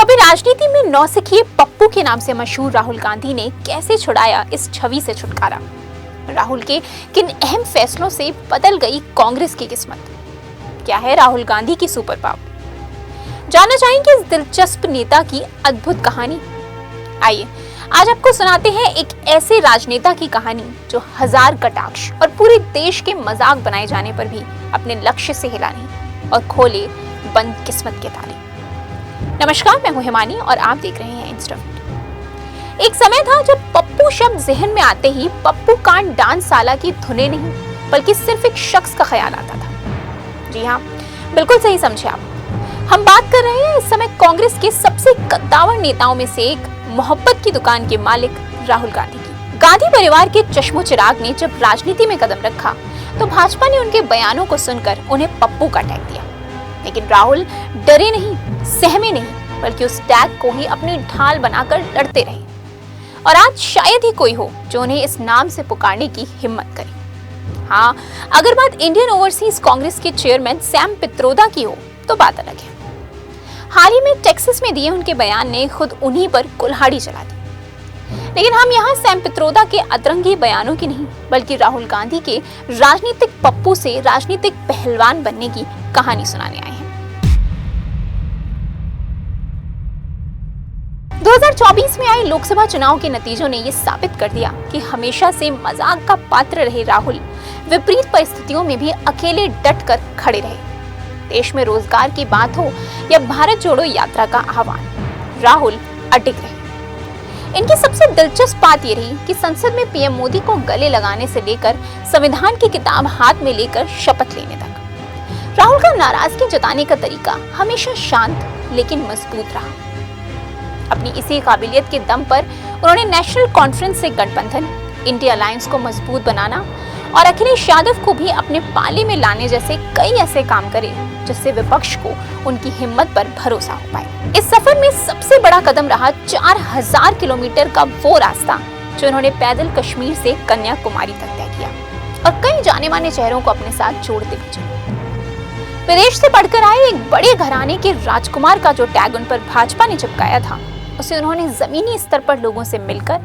कभी राजनीति में नौसिखिए पप्पू के नाम से मशहूर राहुल गांधी ने कैसे छुड़ाया इस छवि से छुटकारा? राहुल के किन अहम फैसलों से बदल गई कांग्रेस की किस्मत? क्या है राहुल गांधी की सुपर पावर? जानना चाहेंगे इस दिलचस्प नेता की अद्भुत कहानी। आइए आज आपको सुनाते हैं एक ऐसे राजनेता की कहानी जो हजार कटाक्ष और पूरे देश के मजाक बनाए जाने पर भी अपने लक्ष्य से हिला नहीं और खोले बंद किस्मत के ताले। नमस्कार, मैं हूं हिमानी और आप देख रहे हैं इंस्टाफीड। एक समय था जब पप्पू शब्द जहन में आते ही पप्पू कांड डांस साला की धुनें नहीं बल्कि सिर्फ एक शख्स का ख्याल आता था। जी हाँ, बिल्कुल सही समझे आप। हम बात कर रहे हैं इस समय कांग्रेस के सबसे कद्दावर नेताओं में से एक, मोहब्बत की दुकान के मालिक राहुल गांधी की। गांधी परिवार के चश्मो चिराग ने जब राजनीति में कदम रखा तो भाजपा ने उनके बयानों को सुनकर उन्हें पप्पू का टैग दिया। लेकिन राहुल डरे नहीं, सहमे नहीं, बल्कि उस टैग को ही अपनी ढाल बनाकर लड़ते रहे। और आज शायद ही कोई हो जो उन्हें इस नाम से पुकारने की हिम्मत करे। हाँ, अगर बात इंडियन ओवरसीज कांग्रेस के चेयरमैन सैम पित्रोदा की हो तो बात अलग है। हाल ही में टेक्सास में दिए उनके बयान ने खुद उन्हीं पर कुल्हाड़ी चला दी। लेकिन हम यहाँ सैम पित्रोदा के अतरंगी बयानों की नहीं बल्कि राहुल गांधी के राजनीतिक पप्पू से राजनीतिक पहलवान बनने की कहानी सुनाने आए हैं। 2024 में आए लोकसभा चुनाव के नतीजों ने ये साबित कर दिया कि हमेशा से मजाक का पात्र रहे राहुल विपरीत परिस्थितियों में भी अकेले डट कर खड़े रहे। देश में रोजगार की बात हो या भारत जोड़ो यात्रा का आह्वान, राहुल अडिग रहे। इनकी सबसे दिलचस्प बात ये रही कि संसद में पीएम मोदी को गले लगाने से लेकर संविधान की किताब हाथ में लेकर शपथ लेने तक राहुल का नाराजगी जताने का तरीका हमेशा शांत लेकिन मजबूत रहा। अपनी इसी काबिलियत के दम पर उन्होंने नेशनल कॉन्फ्रेंस से गठबंधन, इंडिया अलायंस को मजबूत बनाना और अखिलेश यादव को भी अपने पाले में लाने जैसे कई ऐसे काम करे जिससे विपक्ष को उनकी हिम्मत पर भरोसा हो पाए। इस सफर में सबसे बड़ा कदम रहा 4000 किलोमीटर का वो रास्ता जो उन्होंने पैदल कश्मीर से कन्याकुमारी तक तय किया और कई जाने माने चेहरों को अपने साथ जोड़ते भेजा। विदेश से पढ़कर आए एक बड़े घराने के राजकुमार का जो टैग उन पर भाजपा ने चिपकाया था, उसे उन्होंने जमीनी स्तर पर लोगों से मिलकर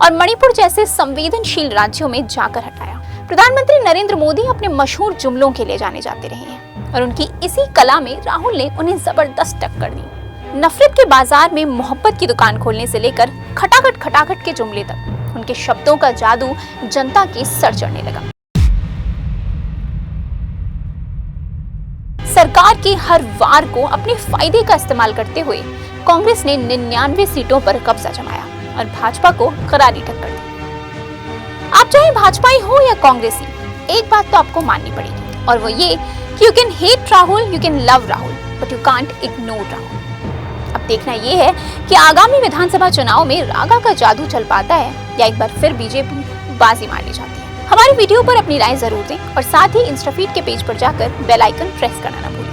और मणिपुर जैसे संवेदनशील राज्यों में जाकर हटाया। प्रधानमंत्री नरेंद्र मोदी अपने मशहूर जुमलों के लिए जाने जाते रहे हैं और उनकी इसी कला में राहुल ने उन्हें जबरदस्त टक्कर दी। नफरत के बाजार में मोहब्बत की दुकान खोलने से लेकर खटाखट के जुमले तक उनके शब्दों का जादू जनता के सर चढ़ने लगा। सरकार के हर वार को अपने फायदे का इस्तेमाल करते हुए कांग्रेस ने 99 सीटों पर कब्जा जमाया और भाजपा को करारी टक्कर दी। आप चाहे भाजपाई हो या कांग्रेसी, एक बात तो आपको माननी पड़ेगी और वो ये कि you can hate Rahul, you can love Rahul, but you can't ignore Rahul. अब देखना ये है कि आगामी विधानसभा चुनाव में रागा का जादू चल पाता है या एक बार फिर बीजेपी बाजी मारने जाती है। हमारी वीडियो पर अपनी राय जरूर दें और साथ ही इंस्टाफीड के पेज पर जाकर बेल आइकन प्रेस करना ना भूलें।